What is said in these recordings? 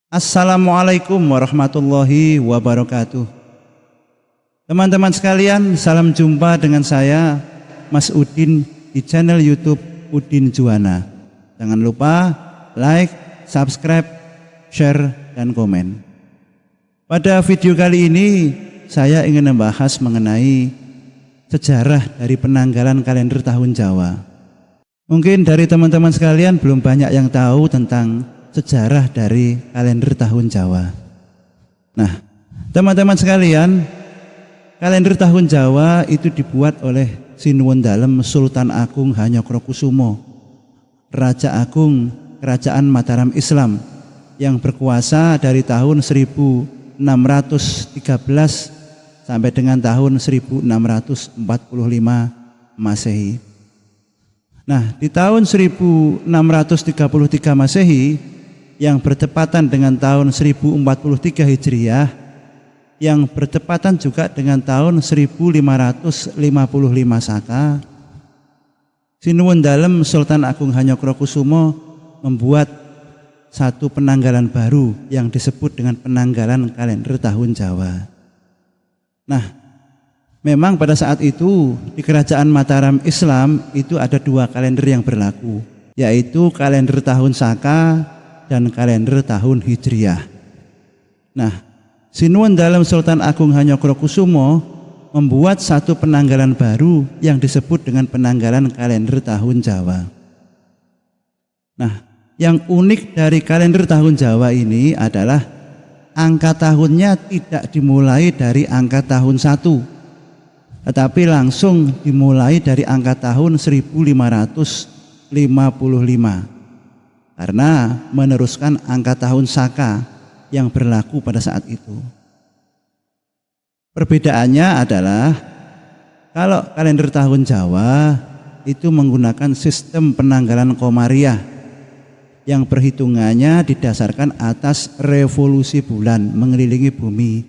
Assalamualaikum warahmatullahi wabarakatuh. Teman-teman sekalian, salam jumpa dengan saya Mas Udin di channel YouTube Udin Juwana. Jangan lupa like, subscribe, share, dan komen. Pada video kali ini saya ingin membahas mengenai sejarah dari penanggalan kalender tahun Jawa. Mungkin dari teman-teman sekalian belum banyak yang tahu tentang sejarah dari kalender tahun Jawa. Nah, teman-teman sekalian, kalender tahun Jawa itu dibuat oleh Sinuwun Dalem Sultan Agung Hanyokrokusumo, Raja Agung Kerajaan Mataram Islam yang berkuasa dari tahun 1613 sampai dengan tahun 1645 Masehi. Nah, di tahun 1633 Masehi yang bertepatan dengan tahun 1043 Hijriah, yang bertepatan juga dengan tahun 1555 Saka, Sinuwun Dalem Sultan Agung Hanyokrokusumo membuat satu penanggalan baru yang disebut dengan penanggalan kalender tahun Jawa. Nah, memang pada saat itu di Kerajaan Mataram Islam itu ada dua kalender yang berlaku, yaitu kalender tahun Saka dan kalender tahun Hijriah. Nah, Sinuwun Dalem Sultan Agung Hanyokrokusumo membuat satu penanggalan baru yang disebut dengan penanggalan kalender tahun Jawa. Nah, yang unik dari kalender tahun Jawa ini adalah angka tahunnya tidak dimulai dari angka tahun 1, tetapi langsung dimulai dari angka tahun 1555 karena meneruskan angka tahun Saka yang berlaku pada saat itu. Perbedaannya adalah kalau kalender tahun Jawa itu menggunakan sistem penanggalan Komariah yang perhitungannya didasarkan atas revolusi bulan mengelilingi bumi,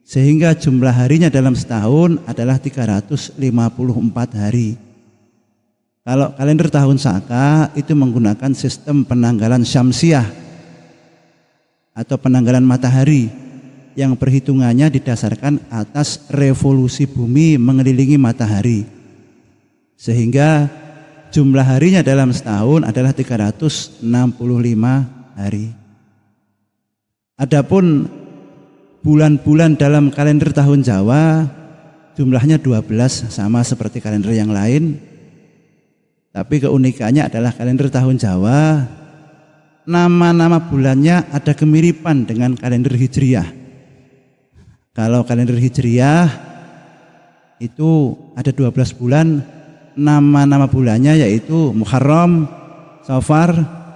sehingga jumlah harinya dalam setahun adalah 354 hari. Kalau kalender tahun Saka itu menggunakan sistem penanggalan Syamsiah atau penanggalan matahari yang perhitungannya didasarkan atas revolusi bumi mengelilingi matahari, sehingga jumlah harinya dalam setahun adalah 365 hari. Adapun bulan-bulan dalam kalender tahun Jawa jumlahnya 12, sama seperti kalender yang lain. Tapi keunikannya adalah kalender tahun Jawa, nama-nama bulannya ada kemiripan dengan kalender Hijriah. Kalau kalender Hijriah itu ada 12 bulan, nama-nama bulannya yaitu Muharram, Safar,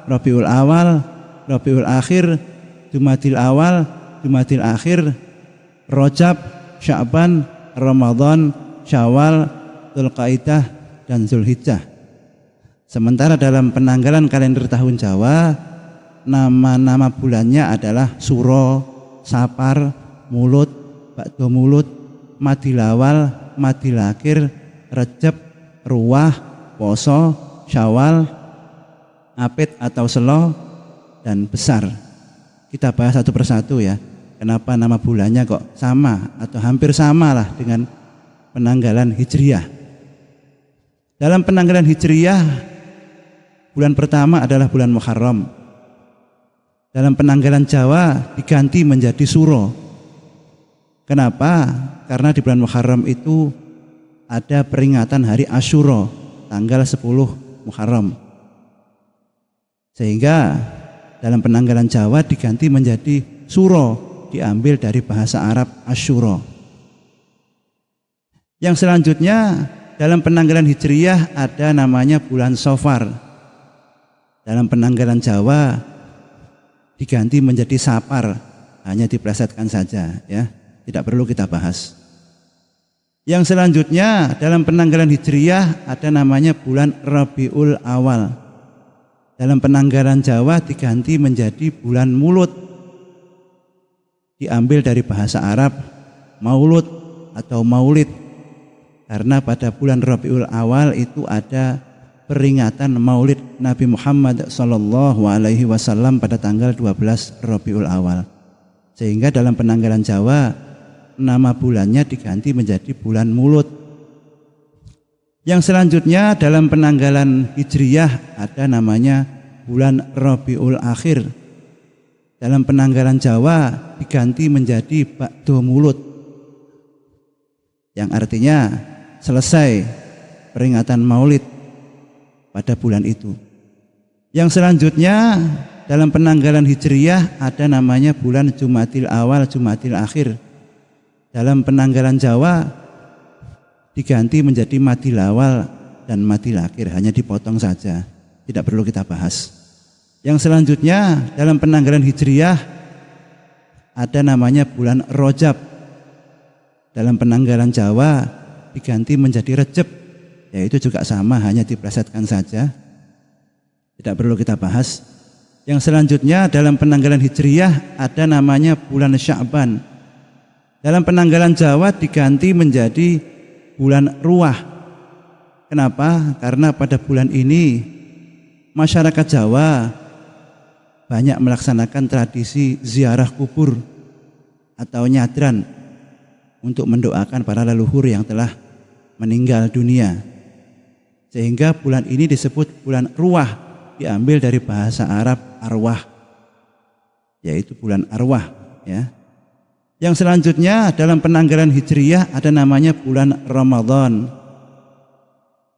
Rabiul Awal, Rabiul Akhir, Jumadil Awal, Jumadil Akhir, Rajab, Sya'ban, Ramadan, Syawal, Dzulqa'dah, dan Zulhijjah. Sementara dalam penanggalan kalender tahun Jawa, nama-nama bulannya adalah Suro, Sapar, Mulut, Ba'do Mulut, Madilawal, Madilakir, Rejab, Ruwah, Poso, Syawal, Apit atau Selo, dan Besar. Kita bahas satu persatu ya. Kenapa nama bulannya kok sama atau hampir sama lah dengan penanggalan Hijriah. Dalam penanggalan Hijriah, bulan pertama adalah bulan Muharram. Dalam penanggalan Jawa diganti menjadi Suro. Kenapa? Karena di bulan Muharram itu ada peringatan hari Asyura tanggal 10 Muharram. Sehingga dalam penanggalan Jawa diganti menjadi Suro, diambil dari bahasa Arab Asyura. Yang selanjutnya dalam penanggalan Hijriah ada namanya bulan Safar. Dalam penanggalan Jawa diganti menjadi Sapar, hanya diplesetkan saja ya, tidak perlu kita bahas. Yang selanjutnya dalam penanggalan Hijriah ada namanya bulan Rabiul Awal. Dalam penanggalan Jawa diganti menjadi bulan Mulut, diambil dari bahasa Arab Maulud atau Maulid, karena pada bulan Rabiul Awal itu ada peringatan Maulid Nabi Muhammad Sallallahu Alaihi Wasallam pada tanggal 12 Rabiul Awal. Sehingga dalam penanggalan Jawa nama bulannya diganti menjadi bulan Mulud. Yang selanjutnya dalam penanggalan Hijriyah ada namanya bulan Rabiul Akhir. Dalam penanggalan Jawa diganti menjadi Ba'do Mulud, yang artinya selesai peringatan Maulid pada bulan itu. Yang selanjutnya dalam penanggalan Hijriyah ada namanya bulan Jumadil Awal, Jumadil Akhir. Dalam penanggalan Jawa diganti menjadi Madil Awal dan Madil Akhir, hanya dipotong saja, tidak perlu kita bahas. Yang selanjutnya dalam penanggalan Hijriyah ada namanya bulan Rajab. Dalam penanggalan Jawa diganti menjadi Rejab, yaitu juga sama, hanya diplesetkan saja, tidak perlu kita bahas. Yang selanjutnya dalam penanggalan Hijriyah ada namanya bulan Sya'ban. Dalam penanggalan Jawa diganti menjadi bulan Ruwah. Kenapa? Karena pada bulan ini masyarakat Jawa banyak melaksanakan tradisi ziarah kubur atau nyadran untuk mendoakan para leluhur yang telah meninggal dunia. Sehingga bulan ini disebut bulan Ruwah, diambil dari bahasa Arab arwah, yaitu bulan arwah, ya. Yang selanjutnya dalam penanggalan Hijriyah ada namanya bulan Ramadan.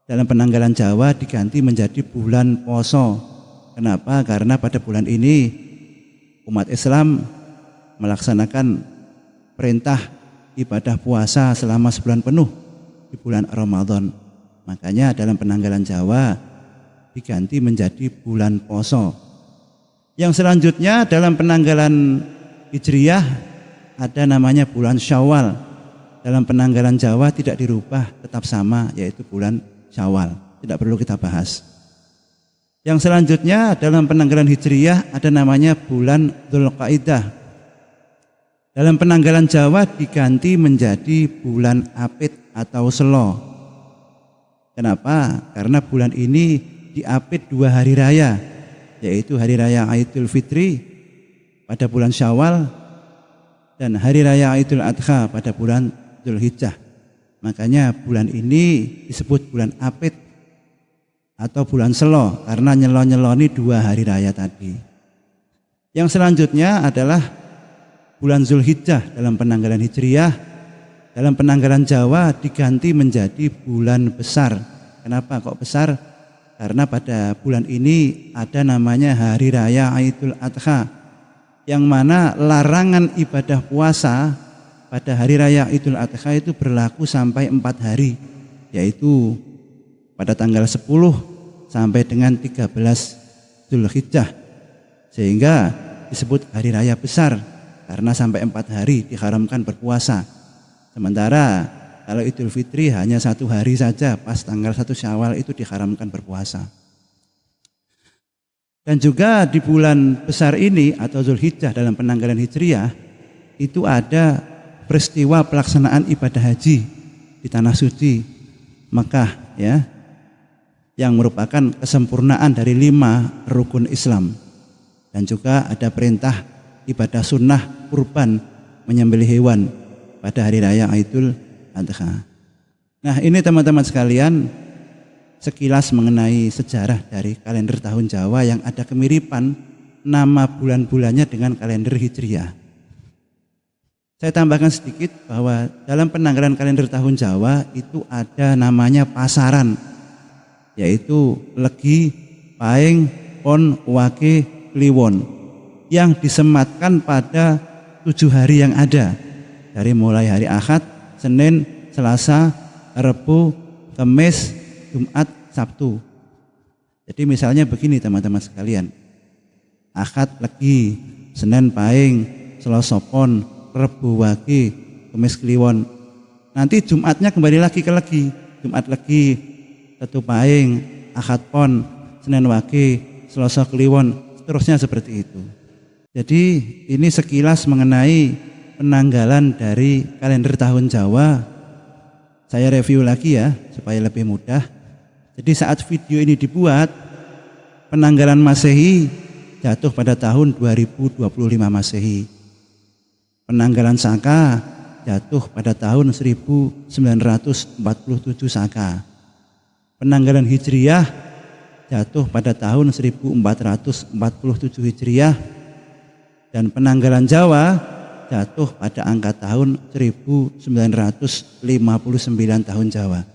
Dalam penanggalan Jawa diganti menjadi bulan Poso. Kenapa? Karena pada bulan ini umat Islam melaksanakan perintah ibadah puasa selama sebulan penuh di bulan Ramadan. Makanya dalam penanggalan Jawa diganti menjadi bulan Poso. Yang selanjutnya dalam penanggalan Hijriyah ada namanya bulan Syawal. Dalam penanggalan Jawa tidak dirubah, tetap sama, yaitu bulan Syawal. Tidak perlu kita bahas. Yang selanjutnya dalam penanggalan Hijriyah ada namanya bulan Dzulqa'dah. Dalam penanggalan Jawa diganti menjadi bulan Apit atau Selo. Kenapa? Karena bulan ini diapit 2 hari raya, yaitu hari raya Idul Fitri pada bulan Syawal dan hari raya Idul Adha pada bulan Dzulhijjah. Makanya bulan ini disebut bulan Apit atau bulan Selo, karena nyelo-nyeloni 2 hari raya tadi. Yang selanjutnya adalah bulan Dzulhijjah dalam penanggalan Hijriyah. Dalam penanggalan Jawa diganti menjadi bulan besar. Kenapa kok besar? Karena pada bulan ini ada namanya hari raya Idul Adha, yang mana larangan ibadah puasa pada hari raya Idul Adha itu berlaku sampai 4 hari, yaitu pada tanggal 10 sampai dengan 13 Dzulhijjah, sehingga disebut hari raya besar karena sampai 4 hari diharamkan berpuasa. Sementara kalau Idul Fitri hanya 1 hari saja, pas tanggal 1 Syawal itu diharamkan berpuasa. Dan juga di bulan besar ini atau Dzulhijjah dalam penanggalan Hijriyah itu ada peristiwa pelaksanaan ibadah haji di tanah suci Makkah, ya, yang merupakan kesempurnaan dari 5 rukun Islam. Dan juga ada perintah ibadah sunnah kurban menyembelih hewan pada hari raya Idul Adha. Nah, ini teman-teman sekalian sekilas mengenai sejarah dari kalender tahun Jawa yang ada kemiripan nama bulan-bulannya dengan kalender Hijriyah. Saya tambahkan sedikit bahwa dalam penanggalan kalender tahun Jawa itu ada namanya pasaran, yaitu Legi, Paing, Pon, Wage, Kliwon, yang disematkan pada 7 hari yang ada, dari mulai hari Ahad, Senin, Selasa, Rabu, Kamis, Jumat, Sabtu. Jadi misalnya begini teman-teman sekalian, Ahad Legi, Senin Paing, Selasa Pon, Rabu Wage, Kamis Kliwon. Nanti Jumatnya kembali lagi ke Legi, Jumat Legi, Sabtu Paing, Ahad Pon, Senin Wage, Selasa Kliwon, seterusnya seperti itu. Jadi ini sekilas mengenai penanggalan dari kalender tahun Jawa. Saya review lagi ya supaya lebih mudah. Jadi saat video ini dibuat, penanggalan Masehi jatuh pada tahun 2025 Masehi. Penanggalan Saka jatuh pada tahun 1947 Saka. Penanggalan Hijriyah jatuh pada tahun 1447 Hijriyah. Dan penanggalan Jawa jatuh pada angka tahun 1959 tahun Jawa.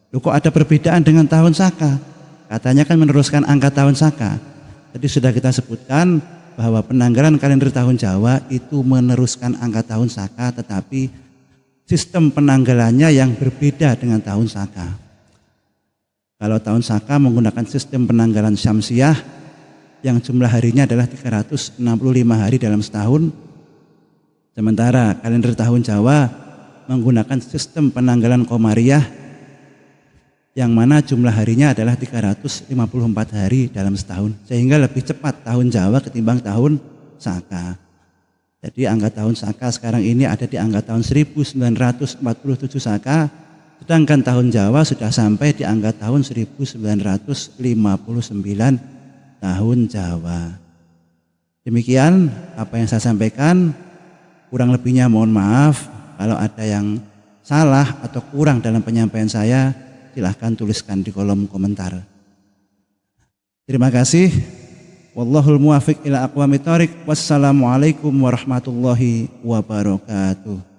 Loh, kok ada perbedaan dengan tahun Saka? Katanya kan meneruskan angka tahun Saka. Tadi sudah kita sebutkan bahwa penanggalan kalender tahun Jawa itu meneruskan angka tahun Saka, tetapi sistem penanggalannya yang berbeda dengan tahun Saka. Kalau tahun Saka menggunakan sistem penanggalan Syamsiah yang jumlah harinya adalah 365 hari dalam setahun. Sementara kalender tahun Jawa menggunakan sistem penanggalan Qamariyah yang mana jumlah harinya adalah 354 hari dalam setahun, sehingga lebih cepat tahun Jawa ketimbang tahun Saka. Jadi angka tahun Saka sekarang ini ada di angka tahun 1947 Saka, sedangkan tahun Jawa sudah sampai di angka tahun 1959 tahun Jawa. Demikian apa yang saya sampaikan, kurang lebihnya mohon maaf kalau ada yang salah atau kurang dalam penyampaian saya. Silahkan tuliskan di kolom komentar. Terima kasih. Wallahul muwafiq ila aqwamit thoriq. Wassalamualaikum warahmatullahi wabarakatuh.